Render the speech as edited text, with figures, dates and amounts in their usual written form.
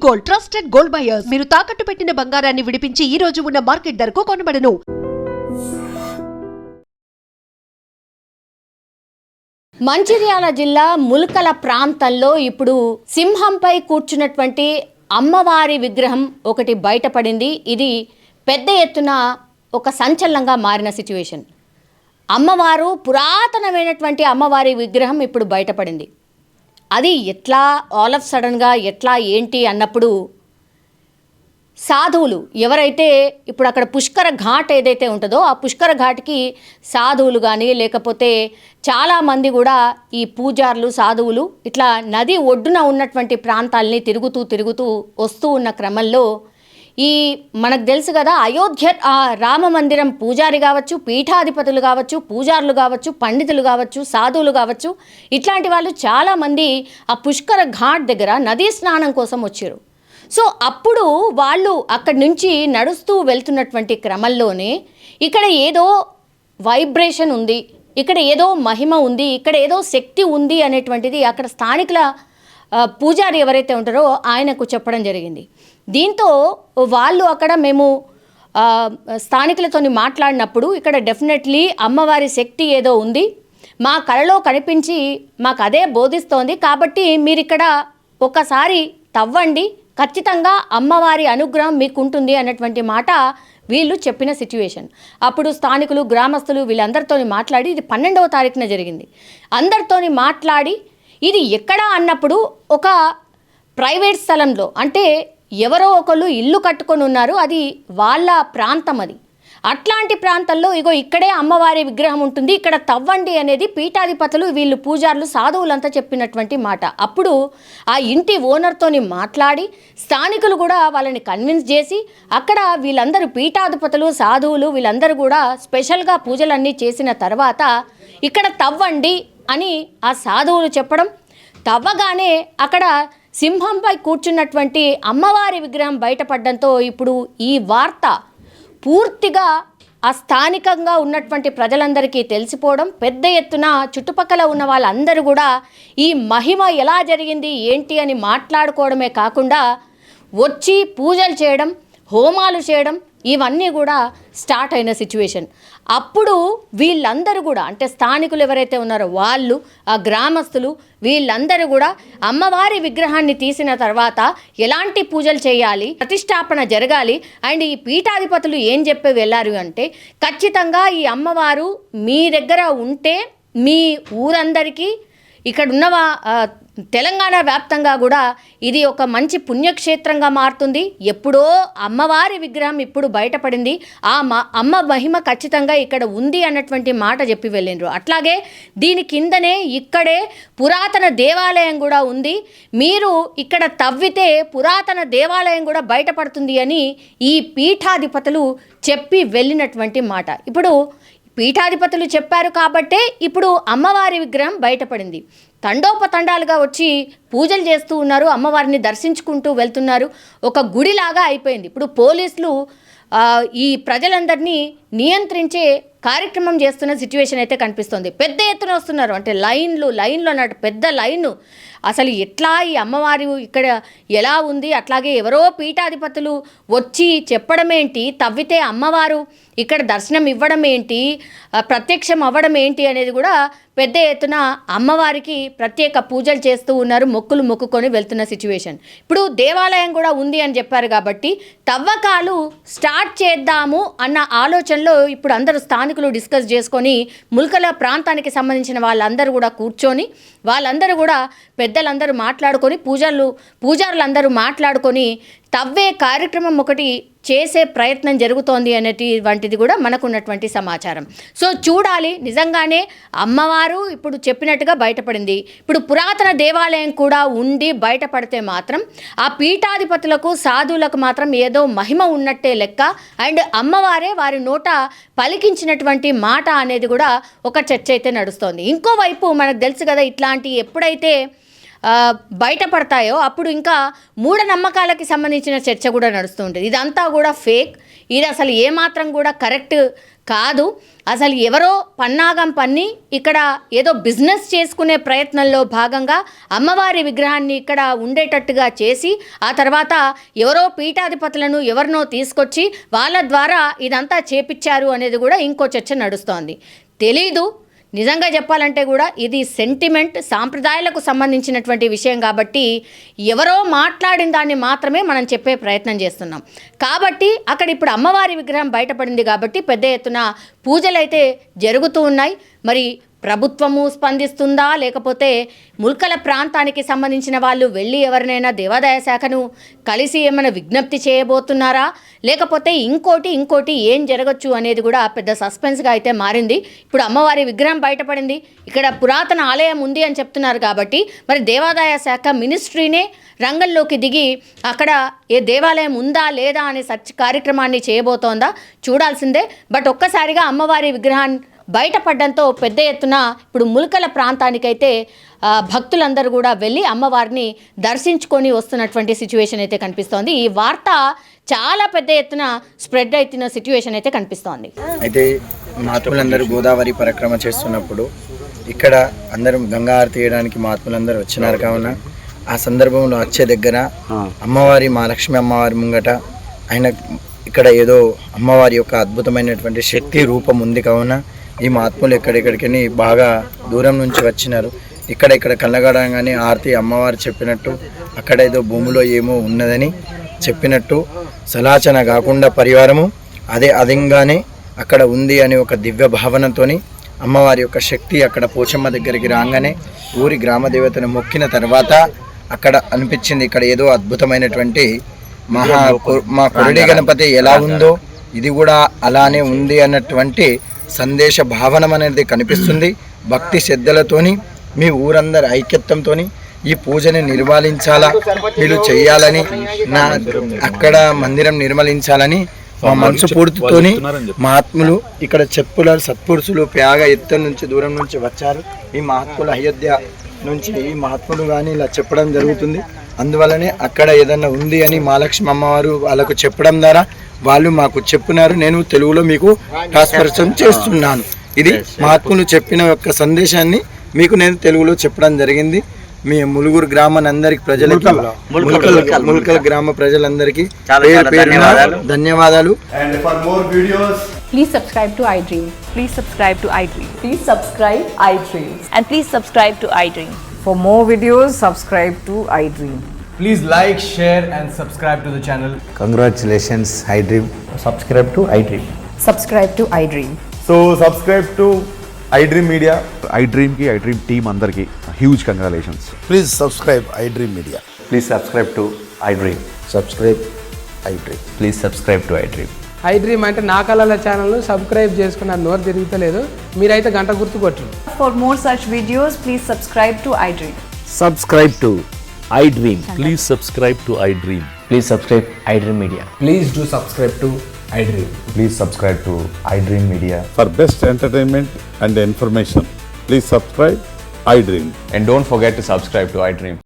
Gold, trusted gold buyers. మీరు తాకట్టు పెట్టిన బంగారాన్ని విడిపించి ఈ రోజు ఉన్న మార్కెట్ ధరకు కొనబడను. మంచిర్యాల జిల్లా ముల్కల ప్రాంతంలో ఇప్పుడు సింహంపై కూర్చున్నటువంటి అమ్మవారి విగ్రహం ఒకటి బయటపడింది. ఇది పెద్ద ఎత్తున ఒక సంచలనంగా మారిన సిచ్యువేషన్. అమ్మవారు పురాతనమైనటువంటి అమ్మవారి విగ్రహం ఇప్పుడు బయటపడింది. అది ఎట్లా ఆల్ ఆఫ్ సడన్గా ఎట్లా ఏంటి అన్నప్పుడు సాధువులు ఎవరైతే ఇప్పుడు అక్కడ పుష్కర ఘాట్ ఏదైతే ఉంటుందో ఆ పుష్కర ఘాట్కి సాధువులు కానీ లేకపోతే చాలామంది కూడా ఈ పూజారులు సాధువులు ఇట్లా నది ఒడ్డున ఉన్నటువంటి ప్రాంతాలని తిరుగుతూ వస్తూ ఉన్న క్రమంలో ఈ మనకు తెలుసు కదా, అయోధ్య రామ మందిరం పూజారి కావచ్చు, పీఠాధిపతులు కావచ్చు, పూజారులు కావచ్చు, పండితులు కావచ్చు, సాధువులు కావచ్చు, ఇట్లాంటి వాళ్ళు చాలామంది ఆ పుష్కర ఘాట్ దగ్గర నదీ స్నానం కోసం వచ్చారు. సో అప్పుడు వాళ్ళు అక్కడి నుంచి నడుస్తూ వెళ్తున్నటువంటి క్రమంలోనే ఇక్కడ ఏదో వైబ్రేషన్ ఉంది, ఇక్కడ ఏదో మహిమ ఉంది, ఇక్కడ ఏదో శక్తి ఉంది అనేటువంటిది అక్కడ స్థానికుల పూజారి ఎవరైతే ఉంటారో ఆయనకు చెప్పడం జరిగింది. దీంతో వాళ్ళు అక్కడ మేము స్థానికులతో మాట్లాడినప్పుడు ఇక్కడ డెఫినెట్లీ అమ్మవారి శక్తి ఏదో ఉంది, మా కళలో కనిపించి మాకు అదే బోధిస్తోంది, కాబట్టి మీరు ఇక్కడ ఒకసారి తవ్వండి, ఖచ్చితంగా అమ్మవారి అనుగ్రహం మీకు ఉంటుంది అన్నటువంటి మాట వీళ్ళు చెప్పిన సిచ్యువేషన్. అప్పుడు స్థానికులు గ్రామస్తులు వీళ్ళందరితో మాట్లాడి, ఇది 12వ తారీఖున జరిగింది, అందరితో మాట్లాడి ఇది ఎక్కడ అన్నప్పుడు ఒక ప్రైవేట్ స్థలంలో, అంటే ఎవరో ఒకళ్ళు ఇల్లు కట్టుకొని ఉన్నారు, అది వాళ్ళ ప్రాంతం. అది అట్లాంటి ప్రాంతంలో ఇగో ఇక్కడే అమ్మవారి విగ్రహం ఉంటుంది, ఇక్కడ తవ్వండి అనేది పీఠాధిపతులు వీళ్ళు పూజారులు సాధువులంతా చెప్పినటువంటి మాట. అప్పుడు ఆ ఇంటి ఓనర్తో మాట్లాడి స్థానికులు కూడా వాళ్ళని కన్విన్స్ చేసి అక్కడ వీళ్ళందరూ పీఠాధిపతులు సాధువులు వీళ్ళందరూ కూడా స్పెషల్గా పూజలన్నీ చేసిన తర్వాత ఇక్కడ తవ్వండి అని ఆ సాధువులు చెప్పడం, తవ్వగానే అక్కడ సింహంపై కూర్చున్నటువంటి అమ్మవారి విగ్రహం బయటపడడంతో ఇప్పుడు ఈ వార్త పూర్తిగా ఆ స్థానికంగా ఉన్నటువంటి ప్రజలందరికీ తెలిసిపోవడం, పెద్ద ఎత్తున చుట్టుపక్కల ఉన్న వాళ్ళందరూ కూడా ఈ మహిమ ఎలా జరిగింది ఏంటి అని మాట్లాడుకోవడమే కాకుండా వచ్చి పూజలు చేయడం, హోమాలు చేయడం, ఇవన్నీ కూడా స్టార్ట్ అయిన సిచ్యువేషన్. అప్పుడు వీళ్ళందరూ కూడా అంటే స్థానికులు ఎవరైతే ఉన్నారో వాళ్ళు, ఆ గ్రామస్తులు వీళ్ళందరూ కూడా అమ్మవారి విగ్రహాన్ని తీసిన తర్వాత ఎలాంటి పూజలు చేయాలి, ప్రతిష్టాపన జరగాలి, అండ్ ఈ పీఠాధిపతులు ఏం చెప్పి వెళ్ళారు అంటే ఖచ్చితంగా ఈ అమ్మవారు మీ దగ్గర ఉంటే మీ ఊరందరికీ ఇక్కడున్న తెలంగాణ వ్యాప్తంగా కూడా ఇది ఒక మంచి పుణ్యక్షేత్రంగా మారుతుంది. ఎప్పుడో అమ్మవారి విగ్రహం ఇప్పుడు బయటపడింది, ఆ అమ్మ మహిమ ఖచ్చితంగా ఇక్కడ ఉంది అన్నటువంటి మాట చెప్పి వెళ్ళిండ్రు. అట్లాగే దీని కిందనే ఇక్కడే పురాతన దేవాలయం కూడా ఉంది, మీరు ఇక్కడ తవ్వితే పురాతన దేవాలయం కూడా బయటపడుతుంది అని ఈ పీఠాధిపతులు చెప్పి వెళ్ళినటువంటి మాట. ఇప్పుడు పీఠాధిపతులు చెప్పారు కాబట్టే ఇప్పుడు అమ్మవారి విగ్రహం బయటపడింది. తండోపతండాలుగా వచ్చి పూజలు చేస్తూ ఉన్నారు, అమ్మవారిని దర్శించుకుంటూ వెళ్తున్నారు, ఒక గుడిలాగా అయిపోయింది. ఇప్పుడు పోలీసులు ఈ ప్రజలందరినీ నియంత్రించే కార్యక్రమం చేస్తున్న సిచ్యువేషన్ అయితే కనిపిస్తుంది. పెద్ద ఎత్తున వస్తున్నారు, అంటే లైన్లో అన్నట్టు పెద్ద లైను. అసలు ఎట్లా ఈ అమ్మవారి ఇక్కడ ఎలా ఉంది, అట్లాగే ఎవరో పీఠాధిపతులు వచ్చి చెప్పడం ఏంటి, తవ్వితే అమ్మవారు ఇక్కడ దర్శనం ఇవ్వడం ఏంటి, ప్రత్యక్షం అవ్వడం ఏంటి అనేది కూడా పెద్ద ఎత్తున అమ్మవారికి ప్రత్యేక పూజలు చేస్తూ ఉన్నారు, మొక్కులు మొక్కుకొని వెళ్తున్న సిచ్యువేషన్. ఇప్పుడు దేవాలయం కూడా ఉంది అని చెప్పారు కాబట్టి తవ్వకాలు స్టార్ట్ చేద్దాము అన్న ఆలోచనలో ఇప్పుడు అందరూ స్థానికులు డిస్కస్ చేసుకొని ముల్కల ప్రాంతానికి సంబంధించిన వాళ్ళందరూ కూడా కూర్చొని వాళ్ళందరూ కూడా పెద్దలందరూ మాట్లాడుకొని పూజారులందరూ మాట్లాడుకొని తవ్వే కార్యక్రమం ఒకటి చేసే ప్రయత్నం జరుగుతోంది అనేటువంటిది కూడా మనకున్నటువంటి సమాచారం. సో చూడాలి, నిజంగానే అమ్మవారు ఇప్పుడు చెప్పినట్టుగా బయటపడింది. ఇప్పుడు పురాతన దేవాలయం కూడా ఉండి బయటపడితే మాత్రం ఆ పీఠాధిపతులకు సాధువులకు మాత్రం ఏదో మహిమ ఉన్నట్టే లెక్క, అండ్ అమ్మవారే వారి నోట పలికించినటువంటి మాట అనేది కూడా ఒక చర్చ అయితే నడుస్తోంది. ఇంకోవైపు మనకు తెలుసు కదా, ఇట్లాంటి ఎప్పుడైతే బయటపడతాయో అప్పుడు ఇంకా మూఢనమ్మకాలకి సంబంధించిన చర్చ కూడా నడుస్తూ ఉంటుంది. ఇదంతా కూడా ఫేక్, ఇది అసలు ఏమాత్రం కూడా కరెక్ట్ కాదు. అసలు ఎవరో పన్నాగం పన్ని ఇక్కడ ఏదో బిజినెస్ చేసుకునే ప్రయత్నంలో భాగంగా అమ్మవారి విగ్రహాన్ని ఇక్కడ ఉండేటట్టుగా చేసి ఆ తర్వాత ఎవరో పీఠాధిపతులను ఎవరినో తీసుకొచ్చి వాళ్ళ ద్వారా ఇదంతా చేపించారు అనేది కూడా ఇంకో చర్చ నడుస్తోంది. తెలీదు, నిజంగా చెప్పాలంటే కూడా ఇది సెంటిమెంట్, సాంప్రదాయాలకు సంబంధించినటువంటి విషయం కాబట్టి ఎవరో మాట్లాడిన దాన్ని మాత్రమే మనం చెప్పే ప్రయత్నం చేస్తున్నాం. కాబట్టి అక్కడ ఇప్పుడు అమ్మవారి విగ్రహం బయటపడింది కాబట్టి పెద్ద ఎత్తున పూజలు అయితే జరుగుతూ ఉన్నాయి. మరి ప్రభుత్వము స్పందిస్తుందా, లేకపోతే ముల్కల ప్రాంతానికి సంబంధించిన వాళ్ళు వెళ్ళి ఎవరినైనా దేవాదాయ శాఖను కలిసి ఏమైనా విజ్ఞప్తి చేయబోతున్నారా, లేకపోతే ఇంకోటి ఏం జరగచ్చు అనేది కూడా పెద్ద సస్పెన్స్గా అయితే మారింది. ఇప్పుడు అమ్మవారి విగ్రహం బయటపడింది, ఇక్కడ పురాతన ఆలయం ఉంది అని చెప్తున్నారు కాబట్టి మరి దేవాదాయ శాఖ మినిస్ట్రీనే రంగంలోకి దిగి అక్కడ ఏ దేవాలయం ఉందా లేదా అనే సర్చ్ కార్యక్రమాన్ని చేయబోతోందా చూడాల్సిందే. బట్ ఒక్కసారిగా అమ్మవారి విగ్రహాన్ని బయటపడడంతో పెద్ద ఎత్తున ఇప్పుడు ముల్కల ప్రాంతానికైతే భక్తులందరూ కూడా వెళ్ళి అమ్మవారిని దర్శించుకొని వస్తున్నటువంటి సిచ్యువేషన్ అయితే కనిపిస్తోంది. ఈ వార్త చాలా పెద్ద ఎత్తున స్ప్రెడ్ అవుతున్న సిచ్యువేషన్ అయితే కనిపిస్తోంది. అయితే మహాత్ములందరూ గోదావరి పరిక్రమ చేస్తున్నప్పుడు ఇక్కడ అందరం గంగా హారతి తీయడానికి మహాత్ములందరూ వచ్చినారు కావున ఆ సందర్భంలో వచ్చే దగ్గర అమ్మవారి మహాలక్ష్మి అమ్మవారి ముంగట ఆయన ఇక్కడ ఏదో అమ్మవారి యొక్క అద్భుతమైనటువంటి శక్తి రూపం ఉంది కావున ఈ మహాత్ములు ఎక్కడెక్కడికని బాగా దూరం నుంచి వచ్చినారు. ఇక్కడ కళ్ళగడంగానే ఆరతి అమ్మవారు చెప్పినట్టు అక్కడ ఏదో భూమిలో ఏమో ఉన్నదని చెప్పినట్టు సలాచన కాకుండా పరివారము అదంగానే అక్కడ ఉంది అని ఒక దివ్య భావనతోని అమ్మవారి యొక్క శక్తి అక్కడ పోచమ్మ దగ్గరికి రాగానే ఊరి గ్రామ దేవతను మొక్కిన తర్వాత అక్కడ అనిపించింది ఇక్కడ ఏదో అద్భుతమైనటువంటి మా కొరడి గణపతి ఎలా ఉందో ఇది కూడా అలానే ఉంది అన్నటువంటి సందేశ భావనం అనేది కనిపిస్తుంది. భక్తి శ్రద్ధలతోని మీ ఊరందరి ఐక్యత్వంతో ఈ పూజని నిర్వహించాలా, వీళ్ళు చేయాలని, అక్కడ మందిరం నిర్మలించాలని మా మనసు పూర్తితోని మహాత్ములు ఇక్కడ చెప్పుల సత్పురుషులు ప్యాగ ఎత్తు నుంచి దూరం నుంచి వచ్చారు. ఈ మహాత్ములు అయోధ్య నుంచి ఈ మహాత్ములు కానీ ఇలా చెప్పడం జరుగుతుంది. అందువల్లనే అక్కడ ఏదన్నా ఉంది అని మహాలక్ష్మి అమ్మవారు వాళ్ళకు చెప్పడం ద్వారా వాళ్ళు మాకు చెప్పినారు. నేను తెలుగులో మీకు ట్రాన్స్ఫర్షన్ చేస్తున్నాను. ఇది మహాత్ములు చెప్పిన యొక్క సందేశాన్ని మీకు నేను తెలుగులో చెప్పడం జరిగింది. మీ ములుగురు గ్రామానందరికి ప్రజలకి ముల్కల్ గ్రామ ప్రజలందరికీ ధన్యవాదాలు. Please subscribe to iDream. Please subscribe to iDream. Please subscribe iDream. And please subscribe to iDream. For more videos, subscribe to iDream. Please like, share and subscribe to the channel. Congratulations, iDream. Subscribe to iDream. Subscribe to iDream. So subscribe to iDream Media. iDream ki iDream team andarki huge congratulations. Please subscribe iDream Media. Please subscribe to iDream. Subscribe iDream. Please subscribe to iDream. iDream అంటే నా కళల channel subscribe చేసుకున్న నోరు తిరుగుతలేదు, మీరైతే గంట గుర్తు కొట్టండి. For more such videos, please subscribe to iDream. Subscribe to iDream. Please subscribe to iDream. Please subscribe iDream Media. Please do subscribe to iDream. Please subscribe to iDream Media. For best entertainment and information, please subscribe iDream. And don't forget to subscribe to iDream.